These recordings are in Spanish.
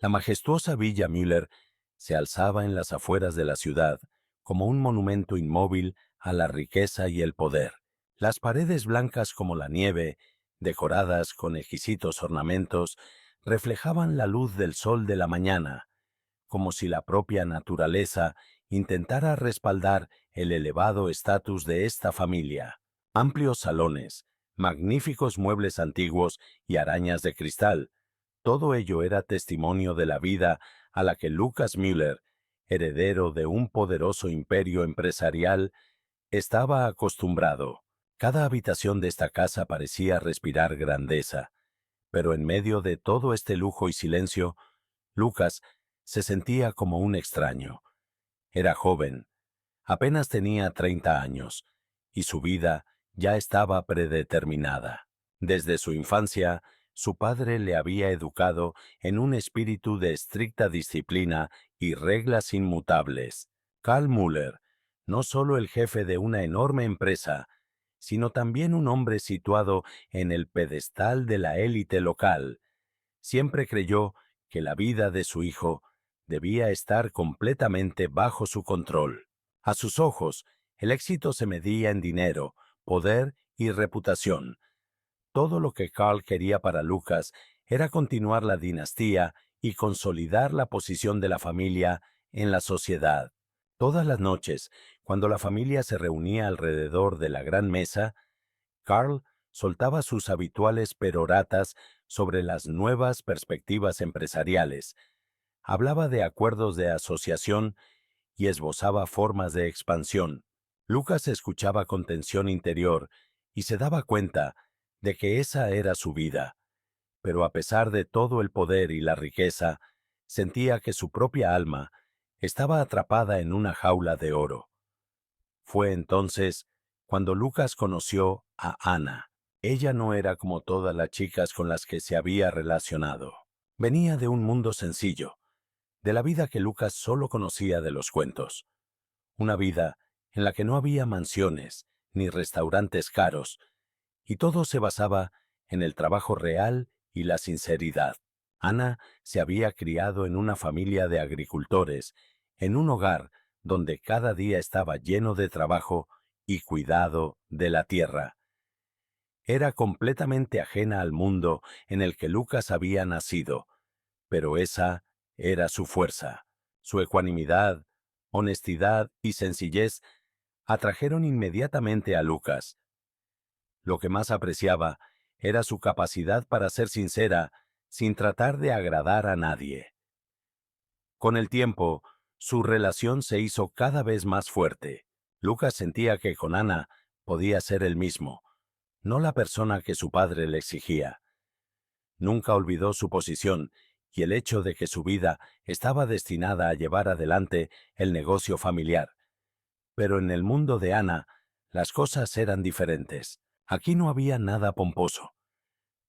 La majestuosa Villa Müller se alzaba en las afueras de la ciudad como un monumento inmóvil a la riqueza y el poder. Las paredes blancas como la nieve, decoradas con exquisitos ornamentos, reflejaban la luz del sol de la mañana, como si la propia naturaleza intentara respaldar el elevado estatus de esta familia. Amplios salones, magníficos muebles antiguos y arañas de cristal, todo ello era testimonio de la vida a la que Lucas Müller, heredero de un poderoso imperio empresarial, estaba acostumbrado. Cada habitación de esta casa parecía respirar grandeza, pero en medio de todo este lujo y silencio, Lucas se sentía como un extraño. Era joven, apenas tenía 30 años, y su vida ya estaba predeterminada. Desde su infancia, su padre le había educado en un espíritu de estricta disciplina y reglas inmutables. Karl Müller, no solo el jefe de una enorme empresa, sino también un hombre situado en el pedestal de la élite local, siempre creyó que la vida de su hijo debía estar completamente bajo su control. A sus ojos, el éxito se medía en dinero, poder y reputación. Todo lo que Karl quería para Lucas era continuar la dinastía y consolidar la posición de la familia en la sociedad. Todas las noches, cuando la familia se reunía alrededor de la gran mesa, Karl soltaba sus habituales peroratas sobre las nuevas perspectivas empresariales, hablaba de acuerdos de asociación y esbozaba formas de expansión. Lucas escuchaba con tensión interior y se daba cuenta de que esa era su vida, pero a pesar de todo el poder y la riqueza, sentía que su propia alma estaba atrapada en una jaula de oro. Fue entonces cuando Lucas conoció a Ana. Ella no era como todas las chicas con las que se había relacionado. Venía de un mundo sencillo, de la vida que Lucas solo conocía de los cuentos. Una vida en la que no había mansiones ni restaurantes caros, y todo se basaba en el trabajo real y la sinceridad. Ana se había criado en una familia de agricultores, en un hogar donde cada día estaba lleno de trabajo y cuidado de la tierra. Era completamente ajena al mundo en el que Lucas había nacido, pero esa era su fuerza. Su ecuanimidad, honestidad y sencillez atrajeron inmediatamente a Lucas. Lo que más apreciaba era su capacidad para ser sincera sin tratar de agradar a nadie. Con el tiempo, su relación se hizo cada vez más fuerte. Lucas sentía que con Ana podía ser el mismo, no la persona que su padre le exigía. Nunca olvidó su posición y el hecho de que su vida estaba destinada a llevar adelante el negocio familiar. Pero en el mundo de Ana, las cosas eran diferentes. Aquí no había nada pomposo.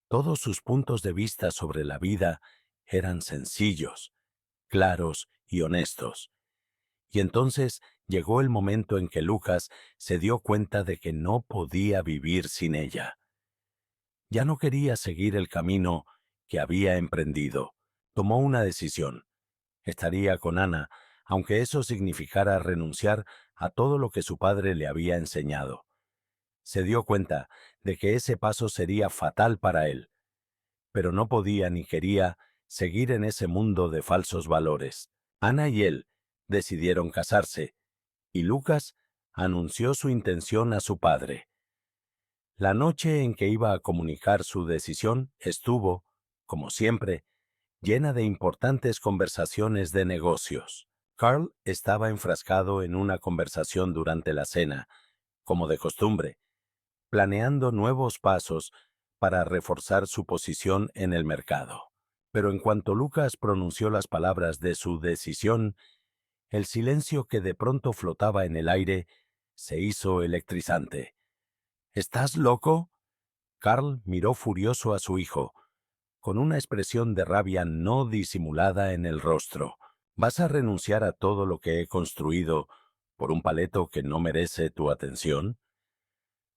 Todos sus puntos de vista sobre la vida eran sencillos, claros y honestos. Y entonces llegó el momento en que Lucas se dio cuenta de que no podía vivir sin ella. Ya no quería seguir el camino que había emprendido. Tomó una decisión. Estaría con Ana, aunque eso significara renunciar a todo lo que su padre le había enseñado. Se dio cuenta de que ese paso sería fatal para él, pero no podía ni quería seguir en ese mundo de falsos valores. Ana y él decidieron casarse, y Lucas anunció su intención a su padre. La noche en que iba a comunicar su decisión estuvo, como siempre, llena de importantes conversaciones de negocios. Karl estaba enfrascado en una conversación durante la cena, como de costumbre, planeando nuevos pasos para reforzar su posición en el mercado. Pero en cuanto Lucas pronunció las palabras de su decisión, el silencio que de pronto flotaba en el aire se hizo electrizante. ¿Estás loco? Karl miró furioso a su hijo, con una expresión de rabia no disimulada en el rostro. ¿Vas a renunciar a todo lo que he construido por un paleto que no merece tu atención?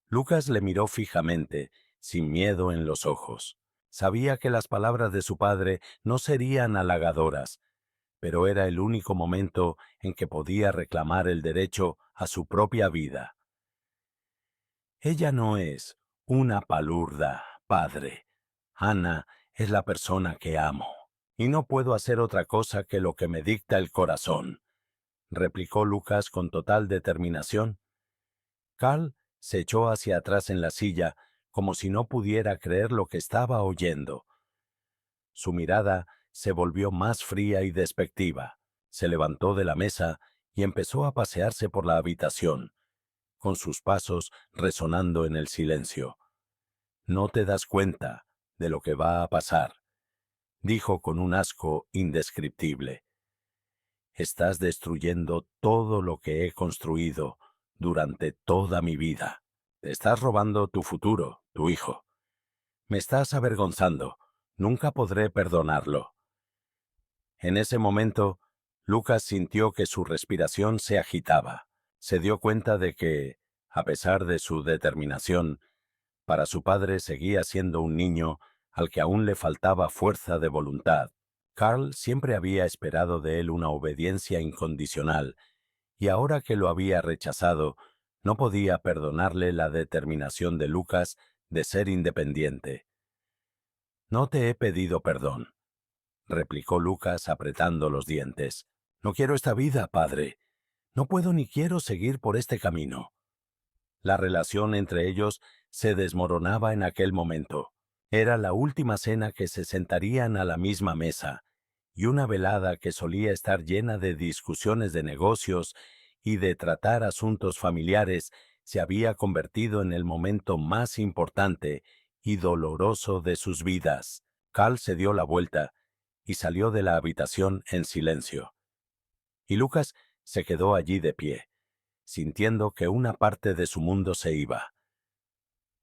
Lucas le miró fijamente, sin miedo en los ojos. Sabía que las palabras de su padre no serían halagadoras, pero era el único momento en que podía reclamar el derecho a su propia vida. Ella no es una palurda, padre. Ana es la persona que amo, y no puedo hacer otra cosa que lo que me dicta el corazón, replicó Lucas con total determinación. Carl se echó hacia atrás en la silla, como si no pudiera creer lo que estaba oyendo. Su mirada se volvió más fría y despectiva. Se levantó de la mesa y empezó a pasearse por la habitación, con sus pasos resonando en el silencio. «No te das cuenta de lo que va a pasar», dijo con un asco indescriptible. «Estás destruyendo todo lo que he construido durante toda mi vida. Te estás robando tu futuro, tu hijo. Me estás avergonzando. Nunca podré perdonarlo». En ese momento, Lucas sintió que su respiración se agitaba. Se dio cuenta de que, a pesar de su determinación, para su padre seguía siendo un niño al que aún le faltaba fuerza de voluntad. Carl siempre había esperado de él una obediencia incondicional, y ahora que lo había rechazado, no podía perdonarle la determinación de Lucas de ser independiente. «No te he pedido perdón», replicó Lucas apretando los dientes. «No quiero esta vida, padre. No puedo ni quiero seguir por este camino». La relación entre ellos se desmoronaba en aquel momento. Era la última cena que se sentarían a la misma mesa, y una velada que solía estar llena de discusiones de negocios y de tratar asuntos familiares se había convertido en el momento más importante y doloroso de sus vidas. Carl se dio la vuelta y salió de la habitación en silencio. Y Lucas se quedó allí de pie, sintiendo que una parte de su mundo se iba.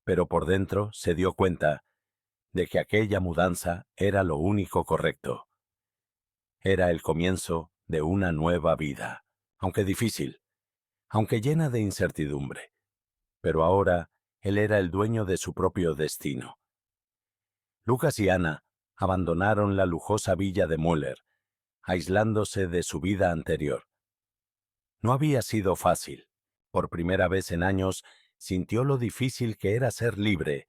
Pero por dentro se dio cuenta de que aquella mudanza era lo único correcto. Era el comienzo de una nueva vida, aunque difícil, aunque llena de incertidumbre. Pero ahora él era el dueño de su propio destino. Lucas y Ana abandonaron la lujosa villa de Müller, aislándose de su vida anterior. No había sido fácil. Por primera vez en años sintió lo difícil que era ser libre,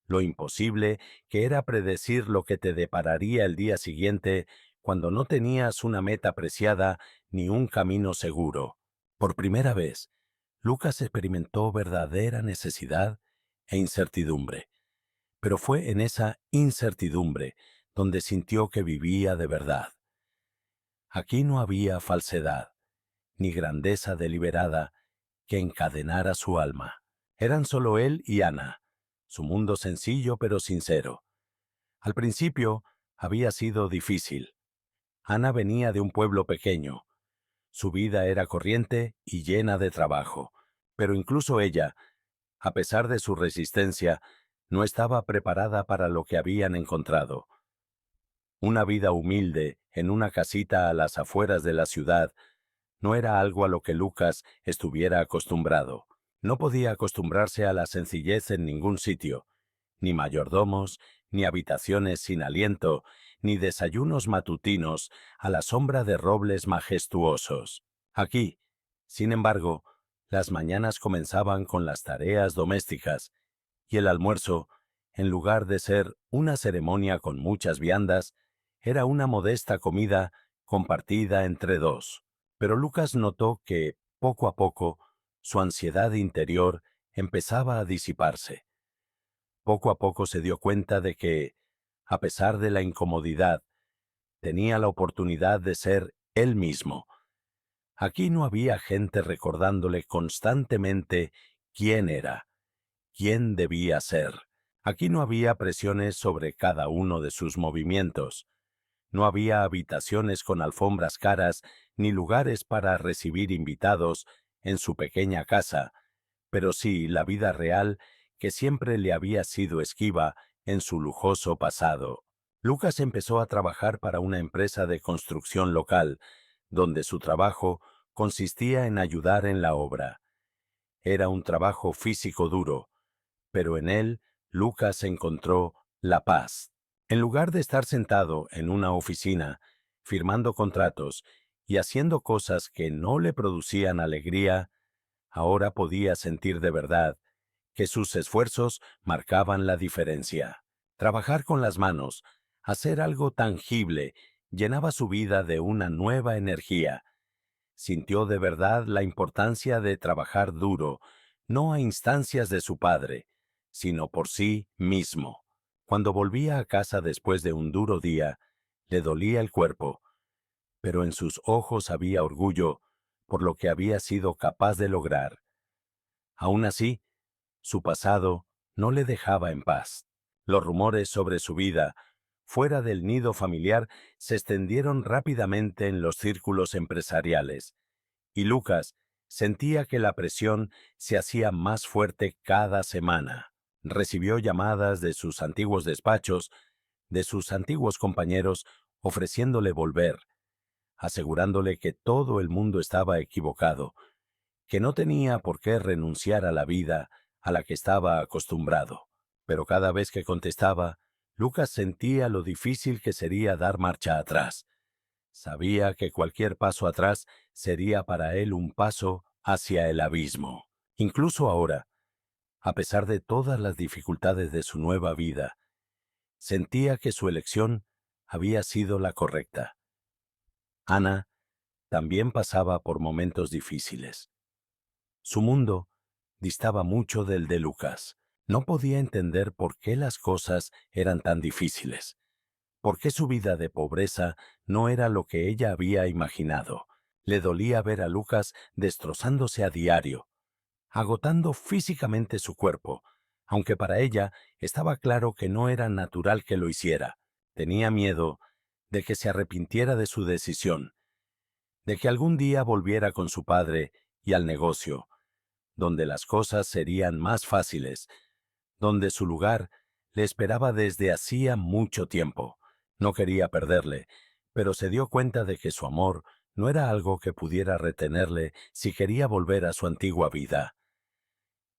lo imposible que era predecir lo que te depararía el día siguiente cuando no tenías una meta preciada ni un camino seguro. Por primera vez, Lucas experimentó verdadera necesidad e incertidumbre, pero fue en esa incertidumbre donde sintió que vivía de verdad. Aquí no había falsedad, ni grandeza deliberada que encadenara su alma. Eran solo él y Ana, su mundo sencillo pero sincero. Al principio había sido difícil. Ana venía de un pueblo pequeño. Su vida era corriente y llena de trabajo, pero incluso ella, a pesar de su resistencia, no estaba preparada para lo que habían encontrado. Una vida humilde en una casita a las afueras de la ciudad no era algo a lo que Lucas estuviera acostumbrado. No podía acostumbrarse a la sencillez en ningún sitio, ni mayordomos, ni habitaciones sin aliento, ni desayunos matutinos a la sombra de robles majestuosos. Aquí, sin embargo, las mañanas comenzaban con las tareas domésticas, y el almuerzo, en lugar de ser una ceremonia con muchas viandas, era una modesta comida compartida entre dos. Pero Lucas notó que, poco a poco, su ansiedad interior empezaba a disiparse. Poco a poco se dio cuenta de que, a pesar de la incomodidad, tenía la oportunidad de ser él mismo. Aquí no había gente recordándole constantemente quién era, quién debía ser. Aquí no había presiones sobre cada uno de sus movimientos. No había habitaciones con alfombras caras ni lugares para recibir invitados en su pequeña casa, pero sí la vida real que siempre le había sido esquiva en su lujoso pasado. Lucas empezó a trabajar para una empresa de construcción local, donde su trabajo consistía en ayudar en la obra. Era un trabajo físico duro, pero en él Lucas encontró la paz. En lugar de estar sentado en una oficina, firmando contratos y haciendo cosas que no le producían alegría, ahora podía sentir de verdad que sus esfuerzos marcaban la diferencia. Trabajar con las manos, hacer algo tangible, llenaba su vida de una nueva energía. Sintió de verdad la importancia de trabajar duro, no a instancias de su padre, sino por sí mismo. Cuando volvía a casa después de un duro día, le dolía el cuerpo, pero en sus ojos había orgullo por lo que había sido capaz de lograr. Aún así, su pasado no le dejaba en paz. Los rumores sobre su vida, fuera del nido familiar, se extendieron rápidamente en los círculos empresariales, y Lucas sentía que la presión se hacía más fuerte cada semana. Recibió llamadas de sus antiguos despachos, de sus antiguos compañeros, ofreciéndole volver, asegurándole que todo el mundo estaba equivocado, que no tenía por qué renunciar a la vida a la que estaba acostumbrado. Pero cada vez que contestaba, Lucas sentía lo difícil que sería dar marcha atrás. Sabía que cualquier paso atrás sería para él un paso hacia el abismo. Incluso ahora, a pesar de todas las dificultades de su nueva vida, sentía que su elección había sido la correcta. Ana también pasaba por momentos difíciles. Su mundo distaba mucho del de Lucas. No podía entender por qué las cosas eran tan difíciles, por qué su vida de pobreza no era lo que ella había imaginado. Le dolía ver a Lucas destrozándose a diario, agotando físicamente su cuerpo, aunque para ella estaba claro que no era natural que lo hiciera. Tenía miedo de que se arrepintiera de su decisión, de que algún día volviera con su padre y al negocio, donde las cosas serían más fáciles, donde su lugar le esperaba desde hacía mucho tiempo. No quería perderle, pero se dio cuenta de que su amor no era algo que pudiera retenerle si quería volver a su antigua vida.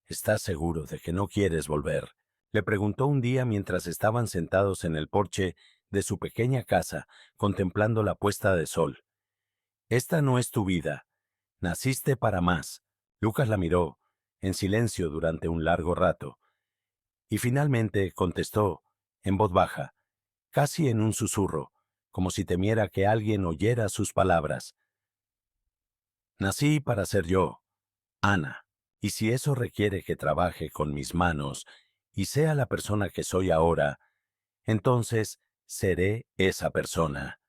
¿Estás seguro de que no quieres volver?, le preguntó un día mientras estaban sentados en el porche de su pequeña casa, contemplando la puesta de sol. Esta no es tu vida. Naciste para más. Lucas la miró, en silencio durante un largo rato, y finalmente contestó, en voz baja, casi en un susurro, como si temiera que alguien oyera sus palabras. Nací para ser yo, Ana, y si eso requiere que trabaje con mis manos y sea la persona que soy ahora, entonces seré esa persona.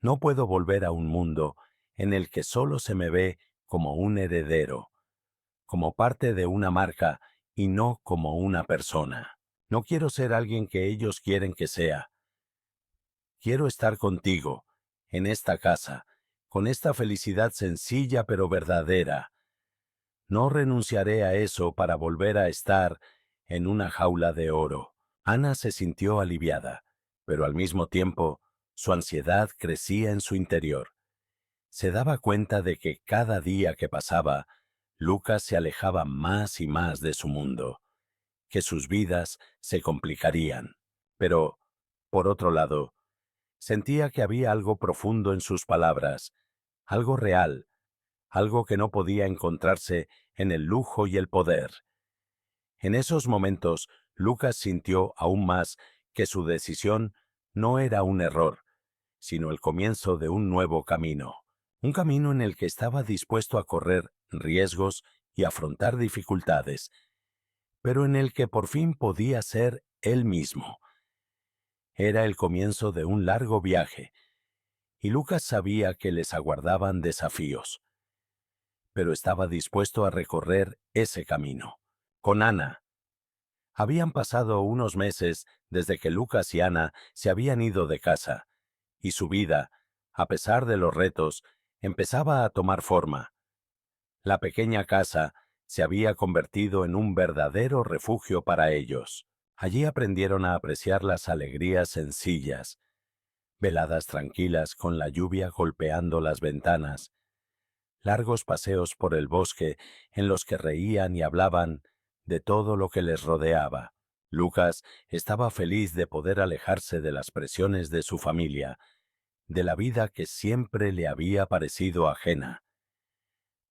No puedo volver a un mundo en el que solo se me ve como un heredero, como parte de una marca y no como una persona. No quiero ser alguien que ellos quieren que sea. Quiero estar contigo, en esta casa, con esta felicidad sencilla pero verdadera. No renunciaré a eso para volver a estar en una jaula de oro. Ana se sintió aliviada, pero al mismo tiempo, su ansiedad crecía en su interior. Se daba cuenta de que cada día que pasaba, Lucas se alejaba más y más de su mundo, que sus vidas se complicarían. Pero, por otro lado, sentía que había algo profundo en sus palabras, algo real, algo que no podía encontrarse en el lujo y el poder. En esos momentos, Lucas sintió aún más que su decisión no era un error, sino el comienzo de un nuevo camino, un camino en el que estaba dispuesto a correr riesgos y afrontar dificultades, pero en el que por fin podía ser él mismo. Era el comienzo de un largo viaje, y Lucas sabía que les aguardaban desafíos, pero estaba dispuesto a recorrer ese camino. Con Ana. Habían pasado unos meses desde que Lucas y Ana se habían ido de casa, y su vida, a pesar de los retos, empezaba a tomar forma. La pequeña casa se había convertido en un verdadero refugio para ellos. Allí aprendieron a apreciar las alegrías sencillas, veladas tranquilas con la lluvia golpeando las ventanas, largos paseos por el bosque en los que reían y hablaban de todo lo que les rodeaba. Lucas estaba feliz de poder alejarse de las presiones de su familia, de la vida que siempre le había parecido ajena.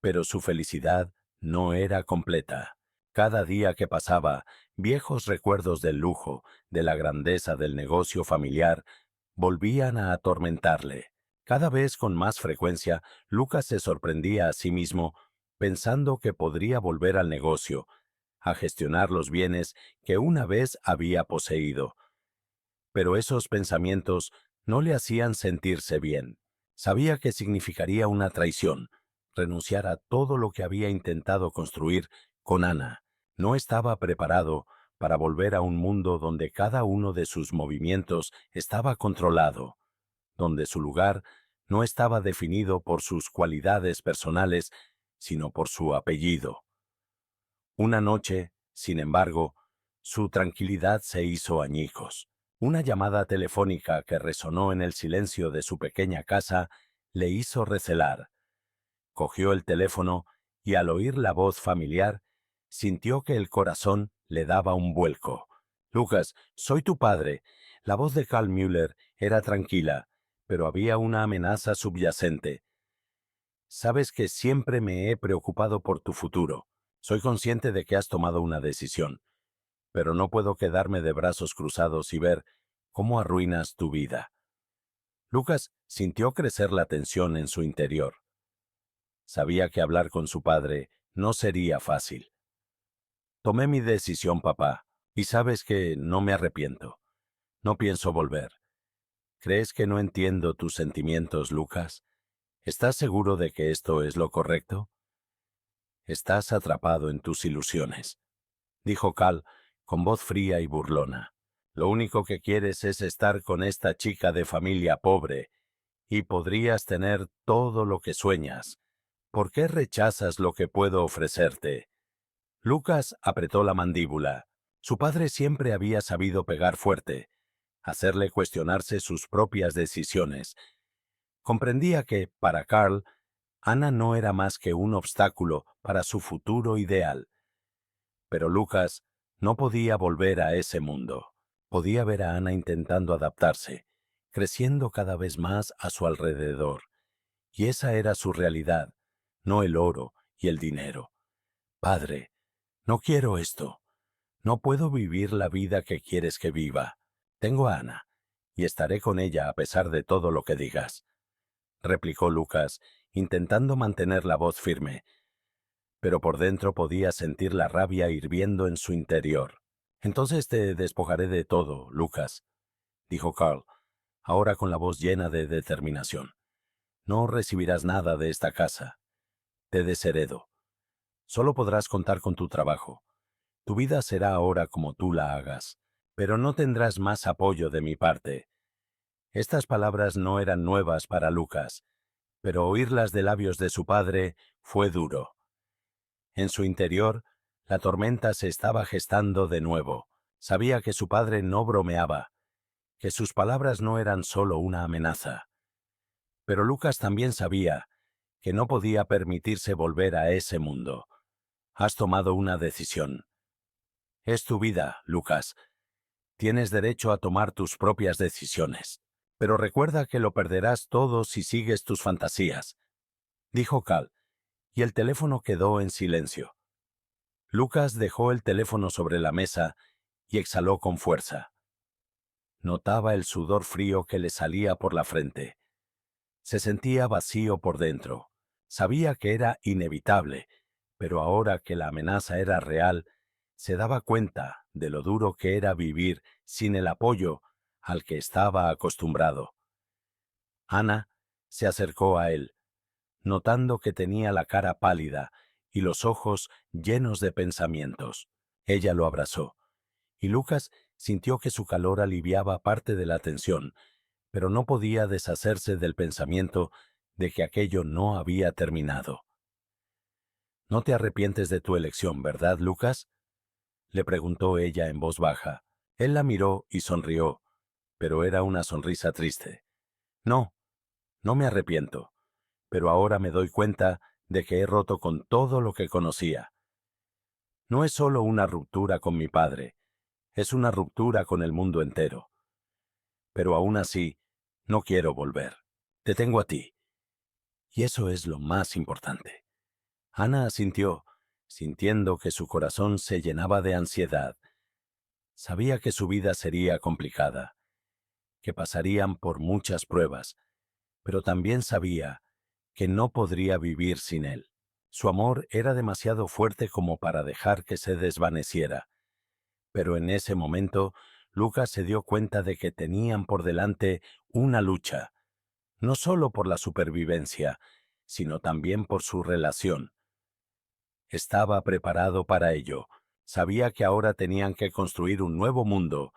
Pero su felicidad no era completa. Cada día que pasaba, viejos recuerdos del lujo, de la grandeza del negocio familiar, volvían a atormentarle. Cada vez con más frecuencia, Lucas se sorprendía a sí mismo pensando que podría volver al negocio, a gestionar los bienes que una vez había poseído. Pero esos pensamientos no le hacían sentirse bien. Sabía que significaría una traición, renunciar a todo lo que había intentado construir con Ana. No estaba preparado para volver a un mundo donde cada uno de sus movimientos estaba controlado, donde su lugar no estaba definido por sus cualidades personales, sino por su apellido. Una noche, sin embargo, su tranquilidad se hizo añicos. Una llamada telefónica que resonó en el silencio de su pequeña casa le hizo recelar. Cogió el teléfono y al oír la voz familiar, sintió que el corazón le daba un vuelco. «Lucas, soy tu padre». La voz de Carl Müller era tranquila, pero había una amenaza subyacente. «Sabes que siempre me he preocupado por tu futuro. Soy consciente de que has tomado una decisión, pero no puedo quedarme de brazos cruzados y ver cómo arruinas tu vida». Lucas sintió crecer la tensión en su interior. Sabía que hablar con su padre no sería fácil. «Tomé mi decisión, papá, y sabes que no me arrepiento. No pienso volver. ¿Crees que no entiendo tus sentimientos, Lucas? ¿Estás seguro de que esto es lo correcto? Estás atrapado en tus ilusiones», dijo Cal con voz fría y burlona. «Lo único que quieres es estar con esta chica de familia pobre, y podrías tener todo lo que sueñas. ¿Por qué rechazas lo que puedo ofrecerte?» Lucas apretó la mandíbula. Su padre siempre había sabido pegar fuerte, hacerle cuestionarse sus propias decisiones. Comprendía que, para Carl, Ana no era más que un obstáculo para su futuro ideal. Pero Lucas no podía volver a ese mundo. Podía ver a Ana intentando adaptarse, creciendo cada vez más a su alrededor. Y esa era su realidad, no el oro y el dinero. «Padre, no quiero esto. No puedo vivir la vida que quieres que viva. Tengo a Ana, y estaré con ella a pesar de todo lo que digas», replicó Lucas, intentando mantener la voz firme, pero por dentro podía sentir la rabia hirviendo en su interior. «Entonces te despojaré de todo, Lucas», dijo Carl, ahora con la voz llena de determinación. «No recibirás nada de esta casa. Te desheredo. Solo podrás contar con tu trabajo. Tu vida será ahora como tú la hagas, pero no tendrás más apoyo de mi parte». Estas palabras no eran nuevas para Lucas, pero oírlas de labios de su padre fue duro. En su interior, la tormenta se estaba gestando de nuevo. Sabía que su padre no bromeaba, que sus palabras no eran solo una amenaza. Pero Lucas también sabía que no podía permitirse volver a ese mundo. «Has tomado una decisión. Es tu vida, Lucas. Tienes derecho a tomar tus propias decisiones. Pero recuerda que lo perderás todo si sigues tus fantasías», dijo Cal, y el teléfono quedó en silencio. Lucas dejó el teléfono sobre la mesa y exhaló con fuerza. Notaba el sudor frío que le salía por la frente. Se sentía vacío por dentro. Sabía que era inevitable, pero ahora que la amenaza era real, se daba cuenta de lo duro que era vivir sin el apoyo al que estaba acostumbrado. Ana se acercó a él, notando que tenía la cara pálida y los ojos llenos de pensamientos. Ella lo abrazó, y Lucas sintió que su calor aliviaba parte de la tensión, pero no podía deshacerse del pensamiento de que aquello no había terminado. «No te arrepientes de tu elección, ¿verdad, Lucas?», le preguntó ella en voz baja. Él la miró y sonrió, pero era una sonrisa triste. «No, no me arrepiento, pero ahora me doy cuenta de que he roto con todo lo que conocía. No es solo una ruptura con mi padre, Es una ruptura con el mundo entero. Pero aún así, no quiero volver. Te tengo a ti. Y eso es lo más importante. Ana asintió, sintiendo que su corazón se llenaba de ansiedad. Sabía que su vida sería complicada, que pasarían por muchas pruebas, pero también sabía que no podría vivir sin él. Su amor era demasiado fuerte como para dejar que se desvaneciera. Pero en ese momento, Lucas se dio cuenta de que tenían por delante una lucha, no solo por la supervivencia, sino también por su relación. Estaba preparado para ello. Sabía que ahora tenían que construir un nuevo mundo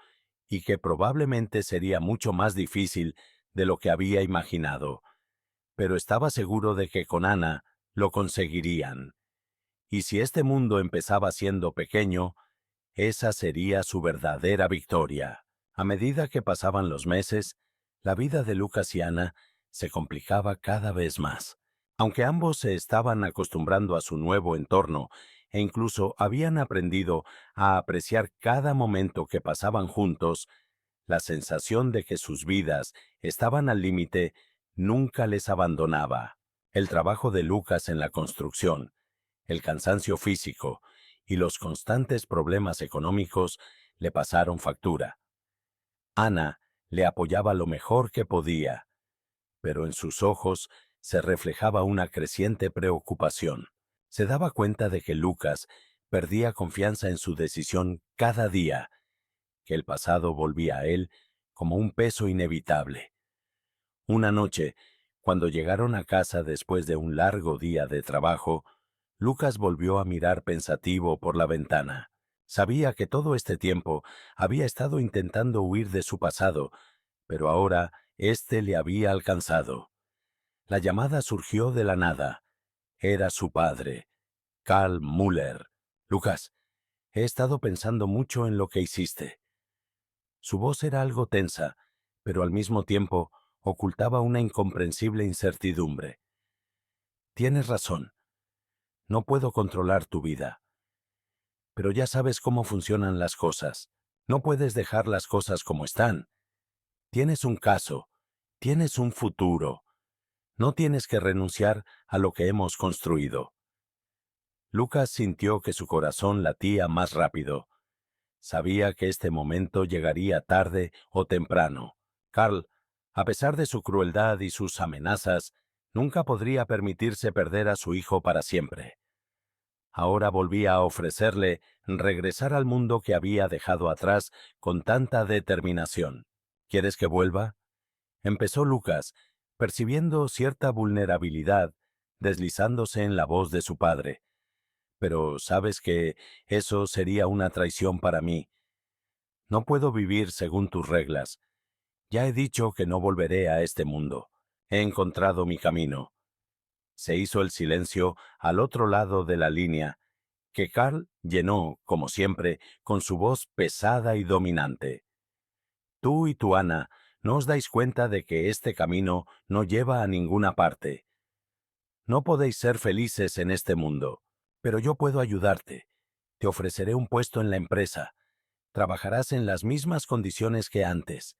y que probablemente sería mucho más difícil de lo que había imaginado. Pero estaba seguro de que con Ana lo conseguirían. Y si este mundo empezaba siendo pequeño, esa sería su verdadera victoria. A medida que pasaban los meses, la vida de Lucas y Ana se complicaba cada vez más. Aunque ambos se estaban acostumbrando a su nuevo entorno e incluso habían aprendido a apreciar cada momento que pasaban juntos, la sensación de que sus vidas estaban al límite nunca les abandonaba. El trabajo de Lucas en la construcción, el cansancio físico y los constantes problemas económicos le pasaron factura. Ana le apoyaba lo mejor que podía, pero en sus ojos se reflejaba una creciente preocupación. Se daba cuenta de que Lucas perdía confianza en su decisión cada día, que el pasado volvía a él como un peso inevitable. Una noche, cuando llegaron a casa después de un largo día de trabajo, Lucas volvió a mirar pensativo por la ventana. Sabía que todo este tiempo había estado intentando huir de su pasado, pero ahora éste le había alcanzado. La llamada surgió de la nada. Era su padre, Karl Müller. Lucas, he estado pensando mucho en lo que hiciste. Su voz era algo tensa, pero al mismo tiempo ocultaba una incomprensible incertidumbre. Tienes razón. No puedo controlar tu vida. Pero ya sabes cómo funcionan las cosas. No puedes dejar las cosas como están. Tienes un caso. Tienes un futuro. No tienes que renunciar a lo que hemos construido. Lucas sintió que su corazón latía más rápido. Sabía que este momento llegaría tarde o temprano. Karl, a pesar de su crueldad y sus amenazas, nunca podría permitirse perder a su hijo para siempre. Ahora volvía a ofrecerle regresar al mundo que había dejado atrás con tanta determinación. ¿Quieres que vuelva? Empezó Lucas, percibiendo cierta vulnerabilidad deslizándose en la voz de su padre. Pero sabes que eso sería una traición para mí. No puedo vivir según tus reglas. Ya he dicho que no volveré a este mundo. He encontrado mi camino. Se hizo el silencio al otro lado de la línea, que Karl llenó, como siempre, con su voz pesada y dominante. Tú y tu Ana no os dais cuenta de que este camino no lleva a ninguna parte. No podéis ser felices en este mundo, pero yo puedo ayudarte. Te ofreceré un puesto en la empresa. Trabajarás en las mismas condiciones que antes.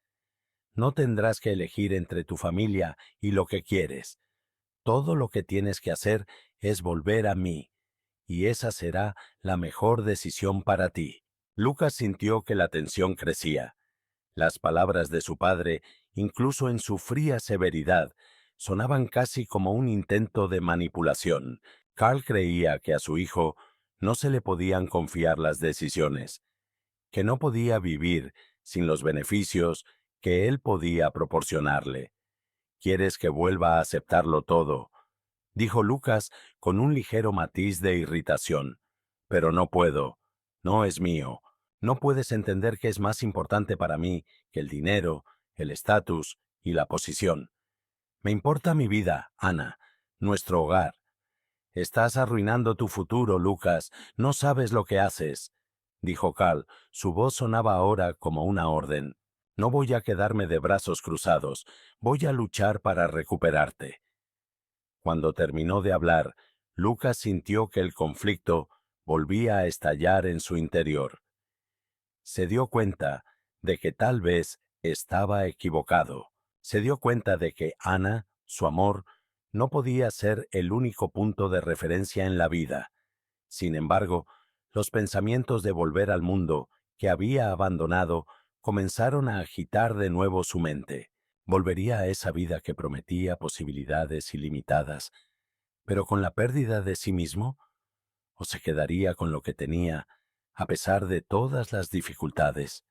No tendrás que elegir entre tu familia y lo que quieres. Todo lo que tienes que hacer es volver a mí, y esa será la mejor decisión para ti. Lucas sintió que la tensión crecía. Las palabras de su padre, incluso en su fría severidad, sonaban casi como un intento de manipulación. Karl creía que a su hijo no se le podían confiar las decisiones, que no podía vivir sin los beneficios que él podía proporcionarle. ¿Quieres que vuelva a aceptarlo todo?, dijo Lucas con un ligero matiz de irritación. Pero no puedo. No es mío. No puedes entender que es más importante para mí que el dinero, el estatus y la posición. Me importa mi vida, Ana, nuestro hogar. Estás arruinando tu futuro, Lucas. No sabes lo que haces, dijo Karl. Su voz sonaba ahora como una orden. No voy a quedarme de brazos cruzados. Voy a luchar para recuperarte. Cuando terminó de hablar, Lucas sintió que el conflicto volvía a estallar en su interior. Se dio cuenta de que tal vez estaba equivocado. Se dio cuenta de que Ana, su amor, no podía ser el único punto de referencia en la vida. Sin embargo, los pensamientos de volver al mundo que había abandonado comenzaron a agitar de nuevo su mente. Volvería a esa vida que prometía posibilidades ilimitadas, pero con la pérdida de sí mismo, ¿o se quedaría con lo que tenía, a pesar de todas las dificultades?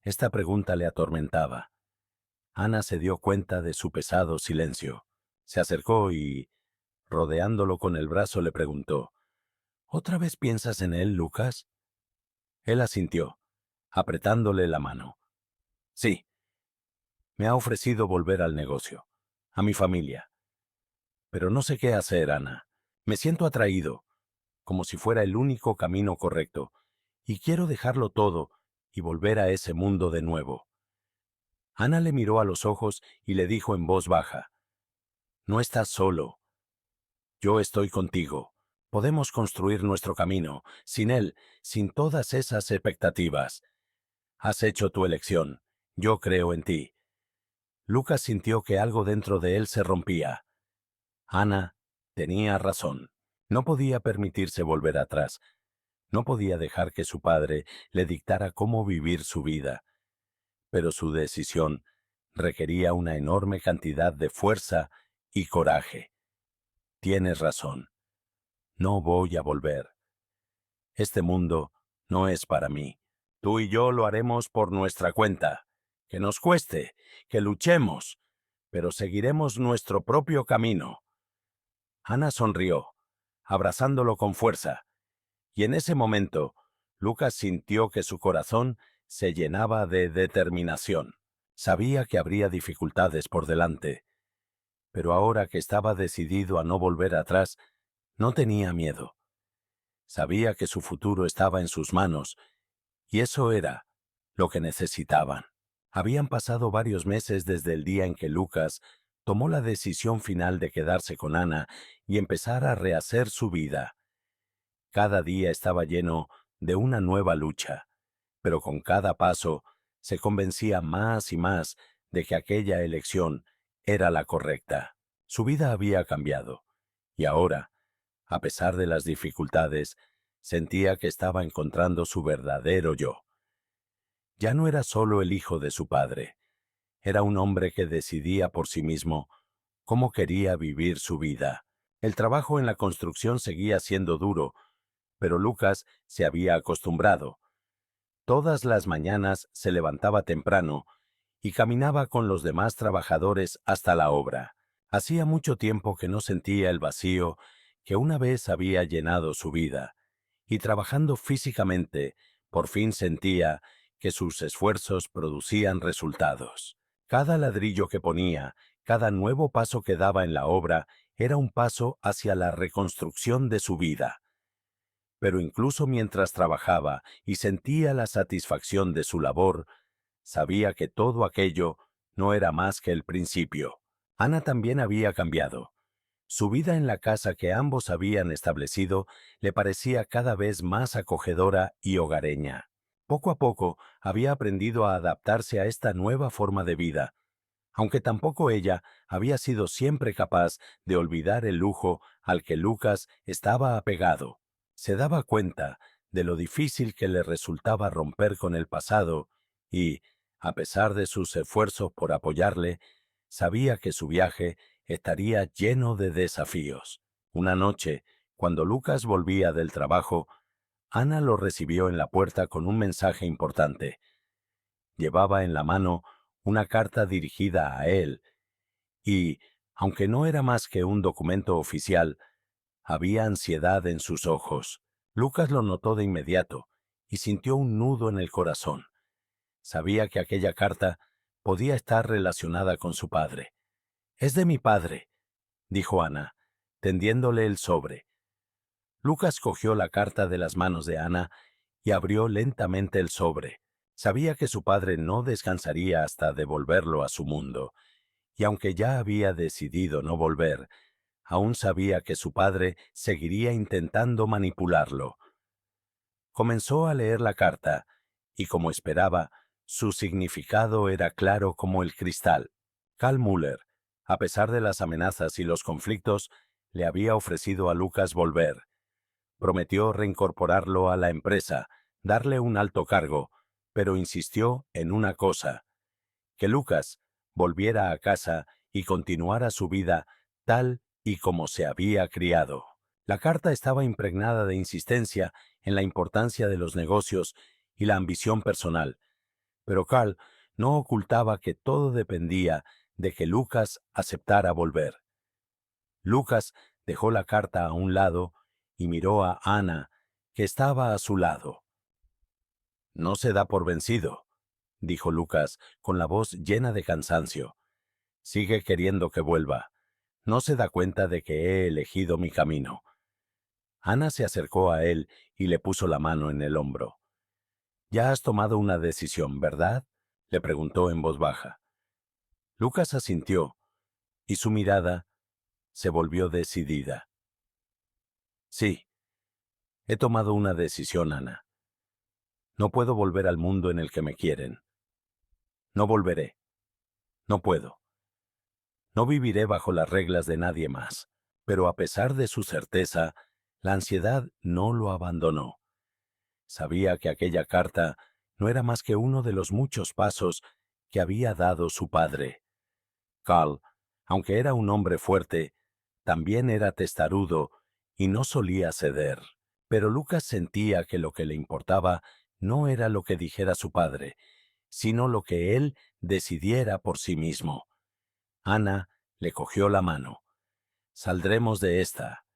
Esta pregunta le atormentaba. Ana se dio cuenta de su pesado silencio. Se acercó y, rodeándolo con el brazo, le preguntó, ¿Otra vez piensas en él, Lucas? Él asintió, apretándole la mano. Sí, me ha ofrecido volver al negocio, a mi familia. Pero no sé qué hacer, Ana. Me siento atraído, como si fuera el único camino correcto, y quiero dejarlo todo y volver a ese mundo de nuevo. Ana le miró a los ojos y le dijo en voz baja, No estás solo, yo estoy contigo. Podemos construir nuestro camino, sin él, sin todas esas expectativas. Has hecho tu elección, yo creo en ti. Lucas sintió que algo dentro de él se rompía. Ana tenía razón. No podía permitirse volver atrás. No podía dejar que su padre le dictara cómo vivir su vida. Pero su decisión requería una enorme cantidad de fuerza y coraje. Tienes razón. No voy a volver. Este mundo no es para mí. Tú y yo lo haremos por nuestra cuenta. Que nos cueste, que luchemos, pero seguiremos nuestro propio camino. Ana sonrió, abrazándolo con fuerza, y en ese momento, Lucas sintió que su corazón se llenaba de determinación. Sabía que habría dificultades por delante, pero ahora que estaba decidido a no volver atrás, no tenía miedo. Sabía que su futuro estaba en sus manos, y eso era lo que necesitaban. Habían pasado varios meses desde el día en que Lucas tomó la decisión final de quedarse con Ana y empezar a rehacer su vida. Cada día estaba lleno de una nueva lucha, pero con cada paso se convencía más y más de que aquella elección era la correcta. Su vida había cambiado, y ahora, a pesar de las dificultades, sentía que estaba encontrando su verdadero yo. Ya no era solo el hijo de su padre, era un hombre que decidía por sí mismo cómo quería vivir su vida. El trabajo en la construcción seguía siendo duro, pero Lucas se había acostumbrado. Todas las mañanas se levantaba temprano y caminaba con los demás trabajadores hasta la obra. Hacía mucho tiempo que no sentía el vacío que una vez había llenado su vida, y trabajando físicamente, por fin sentía que sus esfuerzos producían resultados. Cada ladrillo que ponía, cada nuevo paso que daba en la obra, era un paso hacia la reconstrucción de su vida. Pero incluso mientras trabajaba y sentía la satisfacción de su labor, sabía que todo aquello no era más que el principio. Ana también había cambiado. Su vida en la casa que ambos habían establecido le parecía cada vez más acogedora y hogareña. Poco a poco había aprendido a adaptarse a esta nueva forma de vida, aunque tampoco ella había sido siempre capaz de olvidar el lujo al que Lucas estaba apegado. Se daba cuenta de lo difícil que le resultaba romper con el pasado y, a pesar de sus esfuerzos por apoyarle, sabía que su viaje estaría lleno de desafíos. Una noche, cuando Lucas volvía del trabajo, Ana lo recibió en la puerta con un mensaje importante. Llevaba en la mano una carta dirigida a él, y, aunque no era más que un documento oficial, había ansiedad en sus ojos. Lucas lo notó de inmediato y sintió un nudo en el corazón. Sabía que aquella carta podía estar relacionada con su padre. «Es de mi padre», dijo Ana, tendiéndole el sobre. Lucas cogió la carta de las manos de Ana y abrió lentamente el sobre. Sabía que su padre no descansaría hasta devolverlo a su mundo, y aunque ya había decidido no volver, aún sabía que su padre seguiría intentando manipularlo. Comenzó a leer la carta, y como esperaba, su significado era claro como el cristal. Karl Müller, a pesar de las amenazas y los conflictos, le había ofrecido a Lucas volver. Prometió reincorporarlo a la empresa, darle un alto cargo, pero insistió en una cosa: que Lucas volviera a casa y continuara su vida tal y como se había criado. La carta estaba impregnada de insistencia en la importancia de los negocios y la ambición personal, pero Karl no ocultaba que todo dependía de que Lucas aceptara volver. Lucas dejó la carta a un lado y miró a Ana, que estaba a su lado. «No se da por vencido», dijo Lucas con la voz llena de cansancio. «Sigue queriendo que vuelva. No se da cuenta de que he elegido mi camino». Ana se acercó a él y le puso la mano en el hombro. «Ya has tomado una decisión, ¿verdad?», le preguntó en voz baja. Lucas asintió, y su mirada se volvió decidida. «Sí, he tomado una decisión, Ana. No puedo volver al mundo en el que me quieren. No volveré. No puedo. No viviré bajo las reglas de nadie más». Pero a pesar de su certeza, la ansiedad no lo abandonó. Sabía que aquella carta no era más que uno de los muchos pasos que había dado su padre. Karl, aunque era un hombre fuerte, también era testarudo y no solía ceder. Pero Lucas sentía que lo que le importaba no era lo que dijera su padre, sino lo que él decidiera por sí mismo. Ana le cogió la mano. «Saldremos de esta»,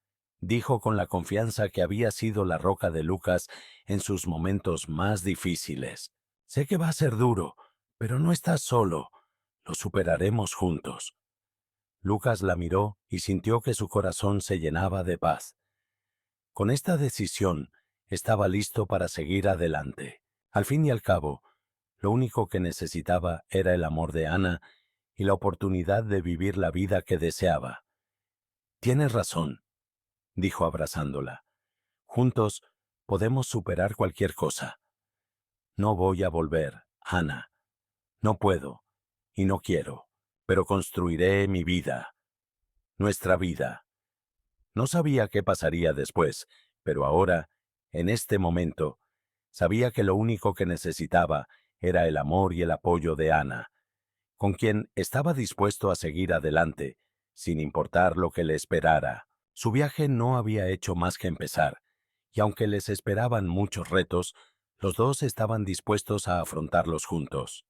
dijo con la confianza que había sido la roca de Lucas en sus momentos más difíciles. «Sé que va a ser duro, pero no estás solo. Lo superaremos juntos». Lucas la miró y sintió que su corazón se llenaba de paz. Con esta decisión, estaba listo para seguir adelante. Al fin y al cabo, lo único que necesitaba era el amor de Ana y la oportunidad de vivir la vida que deseaba. «Tienes razón», dijo abrazándola. «Juntos podemos superar cualquier cosa. No voy a volver, Ana. No puedo y no quiero, pero construiré mi vida, nuestra vida». No sabía qué pasaría después, pero ahora, en este momento, sabía que lo único que necesitaba era el amor y el apoyo de Ana, con quien estaba dispuesto a seguir adelante, sin importar lo que le esperara. Su viaje no había hecho más que empezar, y aunque les esperaban muchos retos, los dos estaban dispuestos a afrontarlos juntos.